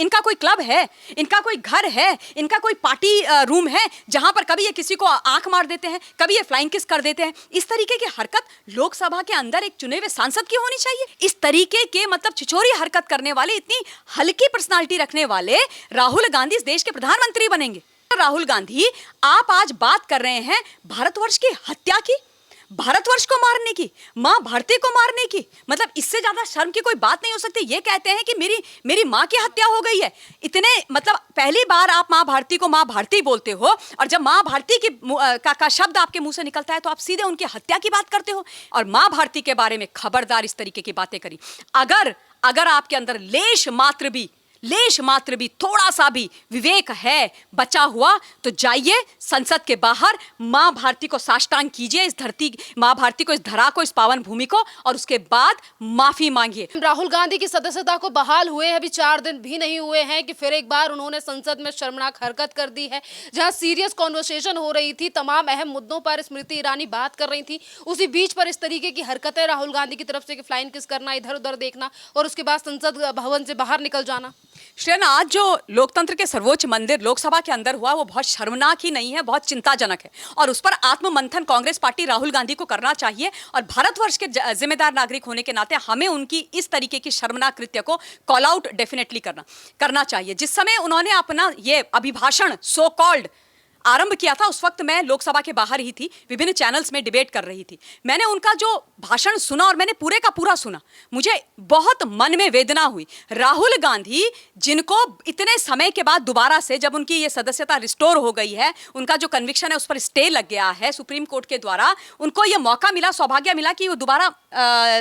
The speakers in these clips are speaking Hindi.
इनका कोई क्लब है, इनका कोई घर है, इनका कोई पार्टी रूम है जहां पर कभी ये किसी को आंख मार देते हैं, कभी ये फ्लाइंग किस कर देते हैं। इस तरीके की हरकत लोकसभा के अंदर एक चुने हुए सांसद की होनी चाहिए। इस तरीके के मतलब छिछोरी हरकत करने वाले, इतनी हल्की पर्सनालिटी रखने वाले राहुल गांधी इस देश के प्रधानमंत्री बनेंगे। राहुल गांधी, आप आज बात कर रहे हैं भारतवर्ष की हत्या की, भारतवर्ष को मारने की, मां भारती को मारने की। मतलब इससे ज्यादा शर्म की कोई बात नहीं हो सकती। ये कहते हैं कि मेरी मां की हत्या हो गई है। इतने मतलब पहली बार आप मां भारती को मां भारती बोलते हो, और जब मां भारती की का शब्द आपके मुंह से निकलता है तो आप सीधे उनकी हत्या की बात करते हो। और मां भारती के बारे में खबरदार इस तरीके की बातें करी। अगर आपके अंदर लेश मात्र भी थोड़ा सा भी विवेक है बचा हुआ, तो जाइए संसद के बाहर, मां भारती को साष्टांग कीजिए, इस धरती, मां भारती को, इस धरा को, इस पावन भूमि को, और उसके बाद माफी मांगिए। राहुल गांधी की सदस्यता को बहाल हुए अभी 4 दिन भी नहीं हुए हैं कि फिर एक बार उन्होंने संसद में शर्मनाक हरकत कर दी है। जहां सीरियस कॉन्वर्सेशन हो रही थी, तमाम अहम मुद्दों पर स्मृति ईरानी बात कर रही थी, उसी बीच पर इस तरीके की हरकतें राहुल गांधी की तरफ से फ्लाइंग किस करना, इधर उधर देखना और उसके बाद संसद भवन से बाहर निकल जाना। श्रेया, आज जो लोकतंत्र के सर्वोच्च मंदिर लोकसभा के अंदर हुआ वो बहुत शर्मनाक ही नहीं है, बहुत चिंताजनक है। और उस पर आत्ममंथन कांग्रेस पार्टी राहुल गांधी को करना चाहिए, और भारतवर्ष के जिम्मेदार नागरिक होने के नाते हमें उनकी इस तरीके की शर्मनाक कृत्य को कॉल आउट डेफिनेटली करना चाहिए। जिस समय उन्होंने अपना ये अभिभाषण सो कॉल्ड आरंभ किया था, उस वक्त मैं लोकसभा के बाहर ही थी, विभिन्न चैनल्स में डिबेट कर रही थी। मैंने उनका जो भाषण सुना और मैंने पूरे का पूरा सुना, मुझे बहुत मन में वेदना हुई। राहुल गांधी, जिनको इतने समय के बाद दोबारा से, जब उनकी ये सदस्यता रिस्टोर हो गई है, उनका जो कन्विक्शन है उस पर स्टे लग गया है सुप्रीम कोर्ट के द्वारा, उनको ये मौका मिला, सौभाग्य मिला कि वो दोबारा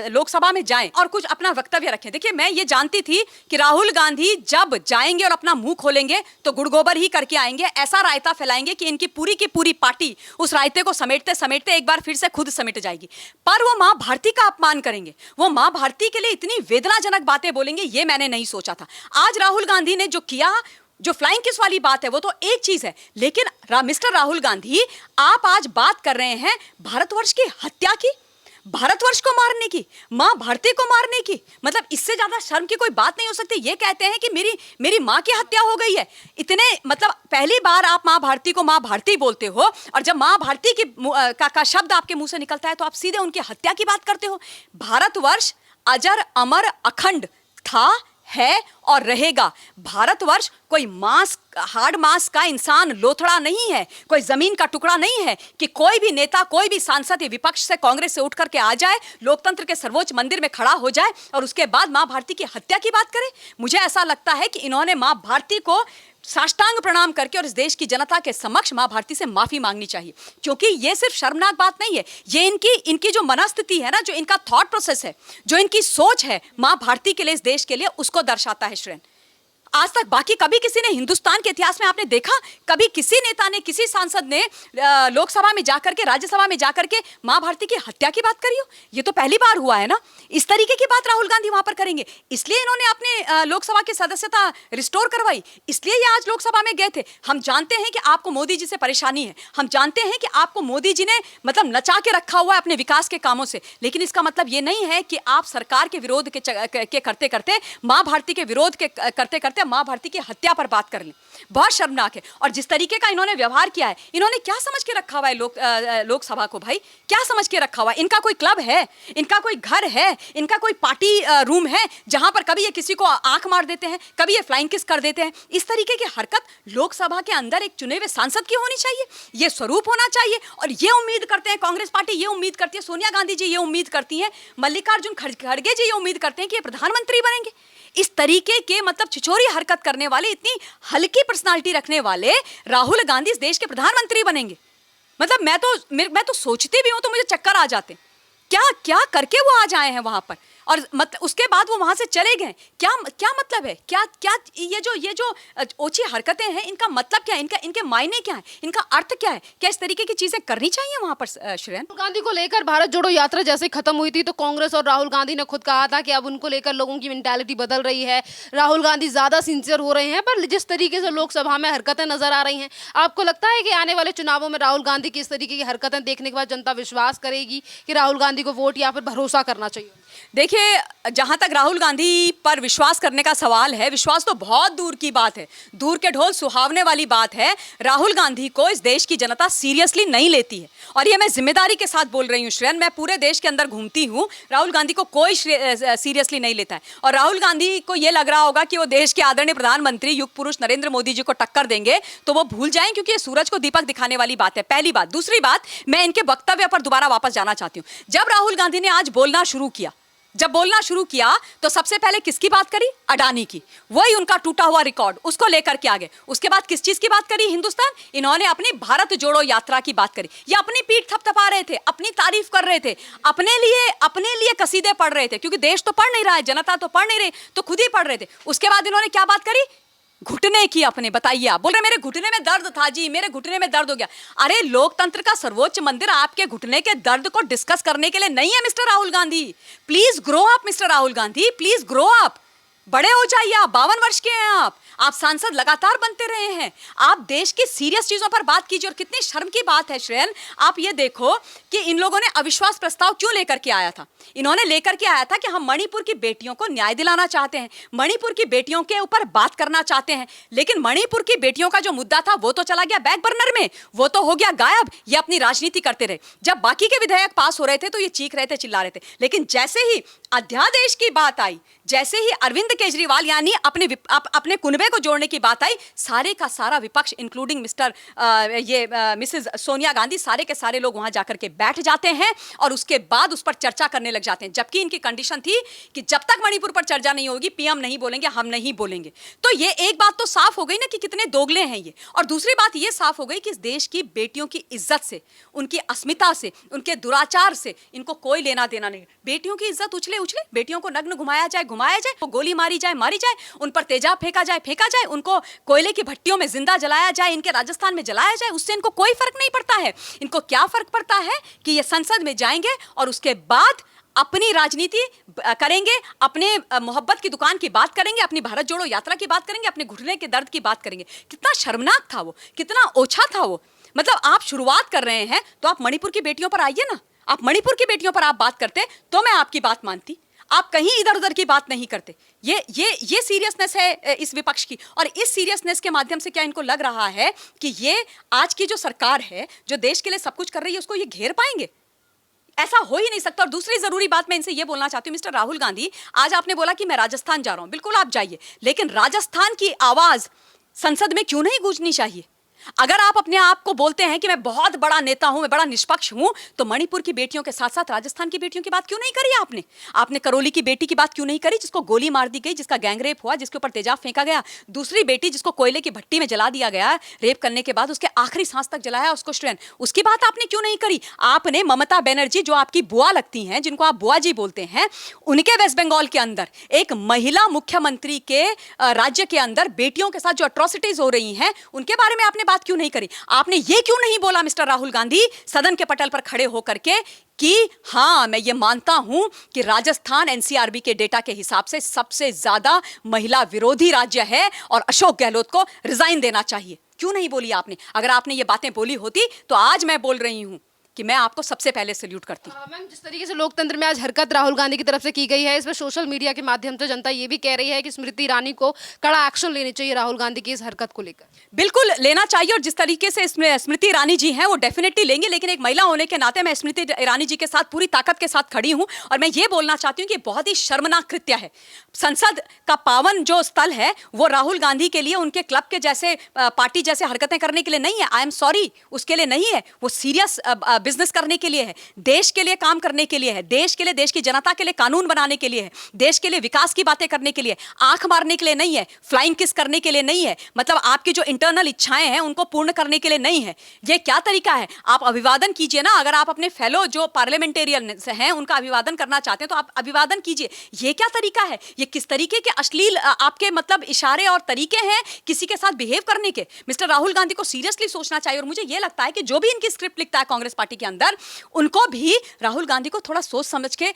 लोकसभा में जाएं और कुछ अपना वक्तव्य रखें। देखिए, मैं ये जानती थी कि राहुल गांधी जब जाएंगे और अपना मुंह खोलेंगे तो गुड़गोबर ही करके आएंगे, ऐसा रायता फैलाएंगे कि इनकी पूरी की पूरी पार्टी उस रायते को समेटते समेटते एक बार फिर से खुद समेट जाएगी। पर वो मां भारती का अपमान करेंगे, वो मां भारती के लिए इतनी वेदनाजनक बातें बोलेंगे, ये मैंने नहीं सोचा था। आज राहुल गांधी ने जो किया, जो फ्लाइंग किस वाली बात है वो तो एक चीज है, लेकिन मिस्टर राहुल गांधी, आप आज बात कर रहे हैं भारतवर्ष की हत्या की, भारतवर्ष को मारने की, मां भारती को मारने की। मतलब इससे ज्यादा शर्म की कोई बात नहीं हो सकती। ये कहते हैं कि मेरी मां की हत्या हो गई है। इतने मतलब पहली बार आप मां भारती को मां भारती बोलते हो, और जब मां भारती की का शब्द आपके मुंह से निकलता है तो आप सीधे उनकी हत्या की बात करते हो। भारतवर्ष अजर अमर अखंड था, है और रहेगा। भारतवर्ष कोई हार्ड मांस का इंसान लोथड़ा नहीं है, कोई जमीन का टुकड़ा नहीं है कि कोई भी नेता, कोई भी सांसद विपक्ष से, कांग्रेस से उठ करके आ जाए, लोकतंत्र के सर्वोच्च मंदिर में खड़ा हो जाए और उसके बाद मां भारती की हत्या की बात करे। मुझे ऐसा लगता है कि इन्होंने मां भारती को साष्टांग प्रणाम करके और इस देश की जनता के समक्ष मां भारती से माफी मांगनी चाहिए, क्योंकि ये सिर्फ शर्मनाक बात नहीं है, ये इनकी जो मनस्थिति है ना, जो इनका थॉट प्रोसेस है, जो इनकी सोच है मां भारती के लिए, इस देश के लिए, उसको दर्शाता है। श्रेन, आज तक बाकी कभी किसी ने हिंदुस्तान के इतिहास में आपने देखा, कभी किसी नेता ने, किसी सांसद ने लोकसभा में जाकर के, राज्यसभा में जाकर के मां भारती की हत्या की बात करी हो? ये तो पहली बार हुआ है ना। इस तरीके की बात राहुल गांधी वहां पर करेंगे, इसलिए इन्होंने अपने लोकसभा की सदस्यता रिस्टोर करवाई, इसलिए ये आज लोकसभा में गए थे। हम जानते हैं कि आपको मोदी जी से परेशानी है, हम जानते हैं कि आपको मोदी जी ने मतलब नचा के रखा हुआ है अपने विकास के कामों से, लेकिन इसका मतलब ये नहीं है कि आप सरकार के विरोध के करते करते, मां भारती के विरोध के करते करते मां भारती की हत्या पर बात कर लें। बहुत शर्मनाक है। और जिस तरीके का इन्होंने व्यवहार किया है, इन्होंने क्या समझ के रखा हुआ है लोकसभा को? भाई, क्या समझ के रखा हुआ है? इनका कोई क्लब है, इनका कोई घर है, इनका कोई पार्टी रूम है जहां पर कभी ये किसी को आंख मार देते हैं, कभी ये फ्लाइंग किस कर देते हैं। इस तरीके की हरकत लोकसभा के अंदर एक चुने हुए सांसद की होनी चाहिए, ये स्वरूप होना चाहिए। और ये उम्मीद करते हैं कांग्रेस पार्टी, ये उम्मीद करती है सोनिया गांधी जी, ये उम्मीद करती है मल्लिकार्जुन खड़गे जी, ये उम्मीद करते हैं कि ये प्रधानमंत्री बनेंगे। इस तरीके के मतलब छिछोरी हरकत करने वाले, इतनी हल्की पर्सनालिटी रखने वाले राहुल गांधी इस देश के प्रधानमंत्री बनेंगे। मतलब मैं तो सोचती भी हूं तो मुझे चक्कर आ जाते। क्या क्या करके वो आज आए हैं वहां पर, और उसके बाद वो वहां से चले गए। क्या मतलब है? क्या क्या ये जो ओछी हरकतें हैं, इनका मतलब क्या है? इनके मायने क्या है? इनका अर्थ क्या है? क्या इस तरीके की चीजें करनी चाहिए वहां पर? श्रेयन, राहुल गांधी को लेकर भारत जोड़ो यात्रा जैसे खत्म हुई थी तो कांग्रेस और राहुल गांधी ने खुद कहा था कि अब उनको लेकर लोगों की मेंटालिटी बदल रही है, राहुल गांधी ज्यादा सिंसियर हो रहे हैं। पर जिस तरीके से लोकसभा में हरकतें नजर आ रही हैं, आपको लगता है कि आने वाले चुनावों में राहुल गांधी की इस तरीके की हरकतें देखने के बाद जनता विश्वास करेगी कि राहुल गांधी को वोट या फिर भरोसा करना चाहिए? देखिए, जहां तक राहुल गांधी पर विश्वास करने का सवाल है, विश्वास तो बहुत दूर की बात है, दूर के ढोल सुहावने वाली बात है। राहुल गांधी को इस देश की जनता सीरियसली नहीं लेती है, और ये मैं जिम्मेदारी के साथ बोल रही हूँ श्रेयन। मैं पूरे देश के अंदर घूमती हूँ, राहुल गांधी को कोई सीरियसली नहीं लेता है। और राहुल गांधी को ये लग रहा होगा कि वो देश के आदरणीय प्रधानमंत्री युग पुरुष नरेंद्र मोदी जी को टक्कर देंगे तो वो भूल जाएं, क्योंकि ये सूरज को दीपक दिखाने वाली बात है, पहली बात। दूसरी बात, मैं इनके वक्तव्य पर दोबारा वापस जाना चाहती हूँ। जब राहुल गांधी ने आज बोलना शुरू किया तो सबसे पहले किसकी बात करी? अडानी की। वही उनका टूटा हुआ रिकॉर्ड, उसको लेकर के आगे। उसके बाद किस चीज की बात करी? हिंदुस्तान। इन्होंने अपनी भारत जोड़ो यात्रा की बात करी। ये अपनी पीठ थपथपा रहे थे, अपनी तारीफ कर रहे थे, अपने लिए कसीदे पढ़ रहे थे, क्योंकि देश तो पढ़ नहीं रहा है, जनता तो पढ़ नहीं रही, तो खुद ही पढ़ रहे थे। उसके बाद इन्होंने क्या बात करी? घुटने की। अपने बताइए, आप बोल रहे मेरे घुटने में दर्द था जी, मेरे घुटने में दर्द हो गया। अरे, लोकतंत्र का सर्वोच्च मंदिर आपके घुटने के दर्द को डिस्कस करने के लिए नहीं है mister Rahul Gandhi. Please grow up mister Rahul Gandhi, please grow up. बड़े हो जाइए, आप 52 वर्ष के हैं। आप सांसद लगातार बनते रहे हैं। आप देश की सीरियस चीजों पर बात कीजिए। और कितनी शर्म की बात है श्रेयन, आप ये देखो कि इन लोगों ने अविश्वास प्रस्ताव क्यों लेकर के आया था। इन्होंने लेकर के आया था कि हम मणिपुर की बेटियों को न्याय दिलाना चाहते हैं, मणिपुर की बेटियों के ऊपर बात करना चाहते हैं। लेकिन मणिपुर की बेटियों का जो मुद्दा था वो तो चला गया बैक बर्नर में, वो तो हो गया गायब। ये अपनी राजनीति करते रहे। जब बाकी के विधेयक पास हो रहे थे तो ये चीख रहे थे, चिल्ला रहे थे। लेकिन जैसे ही अध्यादेश की बात आई, जैसे ही अरविंद केजरीवाल यानी अपने कुनबे को जोड़ने की बात आई, सारे का सारा विपक्ष इंक्लूडिंग मिसेस सोनिया गांधी, सारे के सारे लोग वहां जाकर के बैठ जाते हैं और उसके बाद उस पर चर्चा करने लग जाते हैं। जबकि इनकी कंडीशन थी कि जब तक मणिपुर पर चर्चा नहीं होगी, पीएम नहीं बोलेंगे, हम नहीं बोलेंगे। तो ये एक बात तो साफ हो गई ना कि कितने दोगले हैं ये। और दूसरी बात ये साफ हो गई कि इस देश की बेटियों की इज्जत से, उनकी अस्मिता से, उनके दुराचार से इनको कोई लेना देना नहीं। बेटियों की इज्जत उछले, बेटियों को नग्न घुमाया जाए, गोली मारी जाए, उन पर तेजाब फेंका जाए, उनको कोयले की भट्टियों में जिंदा जलाया जाए, इनके राजस्थान में जलाया जाए, उससे इनको कोई फर्क नहीं पड़ता है। इनको क्या फर्क पड़ता है कि ये संसद में जाएंगे और उसके बाद अपनी राजनीति करेंगे, अपने मोहब्बत की दुकान की बात करेंगे, अपनी भारत जोड़ो यात्रा की बात करेंगे, अपने घुटने के दर्द की बात करेंगे। कितना शर्मनाक था वो, कितना ओछा था वो। मतलब आप शुरुआत कर रहे हैं तो आप मणिपुर की बेटियों पर आइए ना। आप मणिपुर की बेटियों पर आप बात करते तो मैं आपकी बात मानती। आप कहीं इधर उधर की बात नहीं करते। ये सीरियसनेस है इस विपक्ष की। और इस सीरियसनेस के माध्यम से क्या इनको लग रहा है कि ये आज की जो सरकार है, जो देश के लिए सब कुछ कर रही है, उसको ये घेर पाएंगे? ऐसा हो ही नहीं सकता। और दूसरी जरूरी बात मैं इनसे ये बोलना चाहती हूँ, मिस्टर राहुल गांधी, आज आपने बोला कि मैं राजस्थान जा रहा हूं। बिल्कुल आप जाइए, लेकिन राजस्थान की आवाज संसद में क्यों नहीं गूंजनी चाहिए? अगर आप अपने आप को बोलते हैं कि मैं बहुत बड़ा नेता हूं, मैं बड़ा निष्पक्ष हूं, तो मणिपुर की बेटियों के साथ साथ राजस्थान की बेटियों की बात क्यों नहीं करी आपने? आपने करौली की बेटी की बात क्यों नहीं करी, जिसको गोली मार दी गई, जिसका गैंग रेप हुआ, जिसके ऊपर तेजाब फेंका गया? दूसरी बेटी जिसको कोयले की भट्टी में जला दिया गया रेप करने के बाद, उसके आखिरी सांस तक जलाया उसको श्रेयन, उसकी बात आपने क्यों नहीं करी? आपने ममता बनर्जी, जो आपकी बुआ लगती हैं, जिनको आप बुआ जी बोलते हैं, उनके वेस्ट बंगाल के अंदर एक महिला मुख्यमंत्री के राज्य के अंदर बेटियों के साथ जो अट्रॉसिटीज हो रही हैं, उनके बारे में आपने बात क्यों नहीं करी? आपने ये क्यों नहीं बोला मिस्टर राहुल गांधी सदन के पटल पर खड़े होकर के कि हां, मैं ये मानता हूं कि राजस्थान एनसीआरबी के डेटा के हिसाब से सबसे ज्यादा महिला विरोधी राज्य है और अशोक गहलोत को रिजाइन देना चाहिए? क्यों नहीं बोली आपने? अगर आपने ये बातें बोली होती तो आज मैं बोल रही हूं कि मैं आपको सबसे पहले सैल्यूट करती। मैम, जिस तरीके से लोकतंत्र में आज हरकत राहुल गांधी की तरफ से की गई है, इस पर सोशल मीडिया के माध्यम से जनता ये भी कह रही है कि स्मृति ईरानी को कड़ा एक्शन लेनी चाहिए राहुल गांधी की इस हरकत को लेकर। बिल्कुल लेना चाहिए, और जिस तरीके से स्मृति ईरानी जी हैं वो डेफिनेटली लेंगे। लेकिन एक महिला होने के नाते मैं स्मृति ईरानी जी के साथ पूरी ताकत के साथ खड़ी हूं, और मैं ये बोलना चाहती हूं कि बहुत ही शर्मनाक कृत्य है। संसद का पावन जो स्थल है वो राहुल गांधी के लिए उनके क्लब के जैसे पार्टी जैसे हरकतें करने के लिए नहीं है। आई एम सॉरी, उसके लिए नहीं है। वो सीरियस बिजनेस करने के लिए है, देश के लिए काम करने के लिए है, देश के लिए, देश की जनता के लिए कानून बनाने के लिए है, देश के लिए विकास की बातें करने के लिए, आंख मारने के लिए नहीं है, फ्लाइंग किस करने के लिए नहीं है, मतलब आपकी जो इंटरनल इच्छाएं हैं उनको पूर्ण करने के लिए नहीं है। ये क्या तरीका है? आप अभिवादन कीजिए ना। अगर आप अपने फेलो जो पार्लियामेंटेरियन हैं उनका अभिवादन करना चाहते हैं तो आप अभिवादन कीजिए। ये क्या तरीका है? ये किस तरीके के अश्लील आपके मतलब इशारे और तरीके हैं किसी के साथ बिहेव करने के? मिस्टर राहुल गांधी को सीरियसली सोचना चाहिए। और मुझे ये लगता है कि जो भी इनकी स्क्रिप्ट लिखता है कांग्रेस पार्टी के अंदर, उनको भी राहुल गांधी को थोड़ा सोच समझ के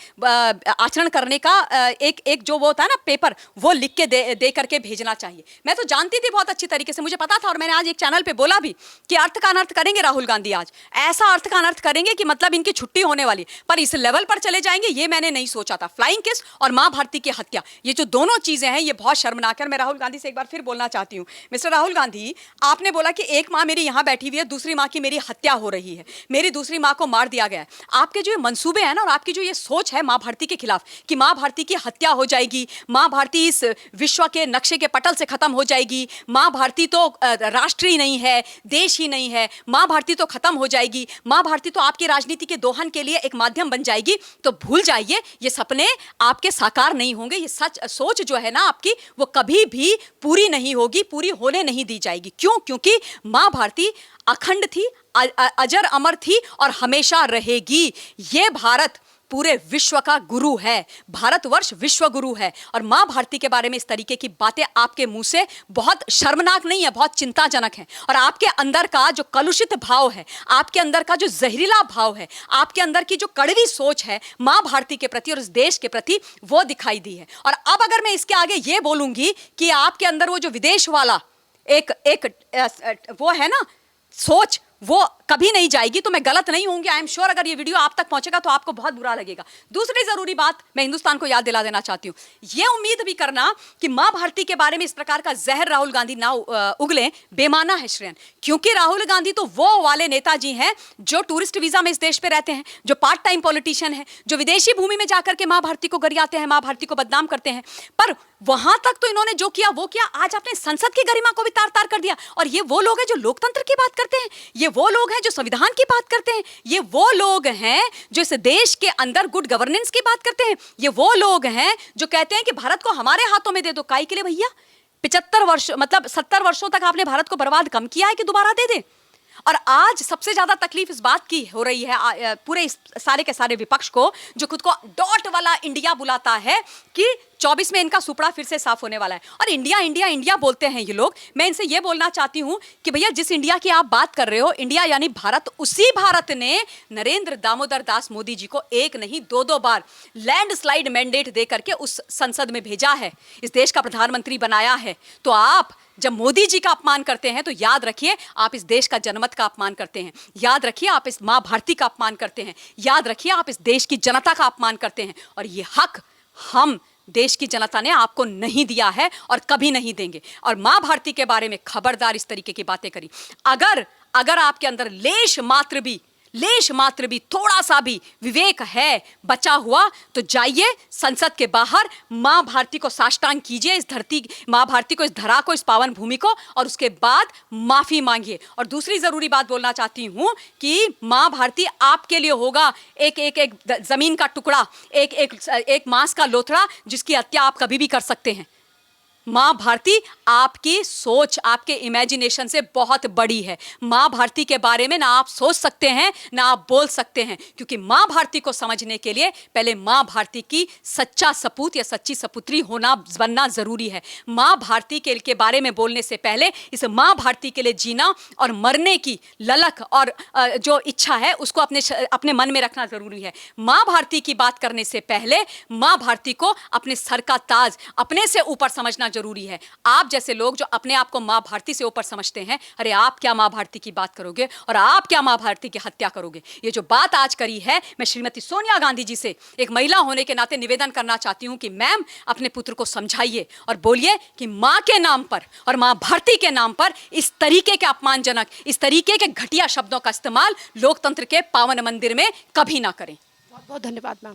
आचरण करने का एक जो वो होता है ना पेपर, वो लिख के दे करके भेजना चाहिए। मैं तो जानती थी बहुत अच्छी तरीके से, मुझे पता था, और मैंने आज एक चैनल पे बोला भी कि अर्थ का अनर्थ करेंगे राहुल गांधी, आज ऐसा अर्थ का अनर्थ करेंगे कि मतलब इनकी छुट्टी होने वाली, पर इस लेवल पर चले जाएंगे ये मैंने नहीं सोचा था। फ्लाइंग किस और मां भारती की हत्या, ये जो दोनों चीजें हैं ये बहुत शर्मनाक है। मैं राहुल गांधी से एक बार फिर बोलना चाहती हूं, मिस्टर राहुल गांधी, आपने बोला कि एक मां मेरी यहां बैठी हुई है, दूसरी मां की मेरी हत्या हो रही है, मेरी दूसरी मां को मार दिया गया है। आपके जो ये मंसूबे हैं ना, और आपकी जो ये सोच है मां भारती के खिलाफ कि मां भारती की हत्या हो जाएगी, मां भारती इस विश्व के नक्शे के पटल से खत्म हो जाएगी, मां भारती तो राष्ट्र ही नहीं है, देश ही नहीं है, मां भारती तो खत्म हो जाएगी, मां भारती तो आपकी राजनीति के दोहन के लिए एक माध्यम बन जाएगी, तो भूल जाइए, ये सपने आपके साकार नहीं होंगे। ये सच सोच जो है ना आपकी, वो कभी भी पूरी नहीं होगी, पूरी होने नहीं दी जाएगी। क्यों? क्योंकि मां भारती अखंड थी, अजर अमर थी और हमेशा रहेगी। ये भारत पूरे विश्व का गुरु है, भारतवर्ष विश्व गुरु है, और मां भारती के बारे में इस तरीके की बातें आपके मुंह से बहुत शर्मनाक नहीं है, बहुत चिंताजनक है। और आपके अंदर का जो कलुषित भाव है, आपके अंदर का जो जहरीला भाव है, आपके अंदर की जो कड़वी सोच है मां भारती के प्रति और इस देश के प्रति, वो दिखाई दी है। और अब अगर मैं इसके आगे ये बोलूंगी कि आपके अंदर वो जो विदेश वाला एक वो है ना सोच, वो कभी नहीं जाएगी, तो मैं गलत नहीं होंगी। आई एम श्योर अगर ये वीडियो आप तक पहुंचेगा तो आपको बहुत बुरा लगेगा। दूसरी जरूरी बात मैं हिंदुस्तान को याद दिला देना चाहती हूं, ये उम्मीद भी करना कि मां भारती के बारे में इस प्रकार का जहर राहुल गांधी ना उगले, बेमाना है श्रेयन। क्योंकि राहुल गांधी तो वो वाले नेताजी हैं जो टूरिस्ट वीजा में इस देश पे रहते हैं, जो पार्ट टाइम पॉलिटिशियन है, जो विदेशी भूमि में जाकर के मां भारती को गरियाते हैं, मां भारती को बदनाम करते हैं। पर वहां तक तो इन्होंने जो किया वो किया, आज आपने संसद की गरिमा को भी तार तार कर दिया। और ये वो लोग हैं जो लोकतंत्र की बात करते हैं, ये वो लोग हैं जो संविधान की बात करते हैं, ये वो लोग हैं जो इस देश के अंदर गुड गवर्नेंस की बात करते हैं, ये वो लोग हैं जो कहते हैं कि भारत को हमारे हाथों में दे दो। काहे के लिए भैया? 75 वर्ष मतलब 70 वर्षों तक आपने भारत को बर्बाद कम किया है कि दोबारा दे दे? और आज सबसे ज्यादा तकलीफ इस बात की हो रही है पूरे सारे के सारे विपक्ष को, जो खुद को डॉट वाला इंडिया बुलाता है, कि 24 में इनका सुपड़ा फिर से साफ होने वाला है। और इंडिया इंडिया इंडिया बोलते हैं ये लोग। मैं इनसे ये बोलना चाहती हूं कि भैया जिस इंडिया की आप बात कर रहे हो, इंडिया यानी भारत, उसी भारत ने नरेंद्र दामोदर दास मोदी जी को एक नहीं दो बार लैंडस्लाइड मैंडेट दे करके उस संसद में भेजा है, इस देश का प्रधानमंत्री बनाया है। तो आप जब मोदी जी का अपमान करते हैं तो याद रखिए आप इस देश का जनमत का अपमान करते हैं, याद रखिए आप इस मां भारती का अपमान करते हैं, याद रखिए आप इस देश की जनता का अपमान करते हैं। और ये हक हम देश की जनता ने आपको नहीं दिया है और कभी नहीं देंगे। और मां भारती के बारे में खबरदार इस तरीके की बातें करी, अगर आपके अंदर लेश मात्र भी थोड़ा सा भी विवेक है बचा हुआ, तो जाइए संसद के बाहर मां भारती को साष्टांग कीजिए, इस धरती मां भारती को, इस धरा को, इस पावन भूमि को, और उसके बाद माफी मांगिए। और दूसरी जरूरी बात बोलना चाहती हूं कि मां भारती आपके लिए होगा एक जमीन का टुकड़ा, एक मांस का लोथड़ा जिसकी हत्या आप कभी भी कर सकते हैं। मां भारती आपकी सोच, आपके इमेजिनेशन से बहुत बड़ी है। मां भारती के बारे में ना आप सोच सकते हैं ना आप बोल सकते हैं, क्योंकि मां भारती को समझने के लिए पहले मां भारती की सच्चा सपूत या सच्ची सपुत्री बनना जरूरी है। मां भारती के बारे में बोलने से पहले इस मां भारती के लिए जीना और मरने की ललक और जो इच्छा है उसको अपने मन में रखना जरूरी है। मां भारती की बात करने से पहले मां भारती को अपने सर का ताज अपने से ऊपर समझना जरूरी है। आप जैसे लोग जो अपने आप को मां भारती से ऊपर समझते हैं, अरे आप क्या मां भारती की बात करोगे और आप क्या मां भारती की हत्या करोगे? ये जो बात आज करी है, मैं श्रीमती सोनिया गांधी जी से एक महिला होने के नाते निवेदन करना चाहती हूं कि मैम अपने पुत्र को समझाइए और बोलिए कि मां के नाम पर और मां भारती के नाम पर इस तरीके के अपमानजनक, इस तरीके के घटिया शब्दों का इस्तेमाल लोकतंत्र के पावन मंदिर में कभी ना करें। बहुत बहुत धन्यवाद मैम।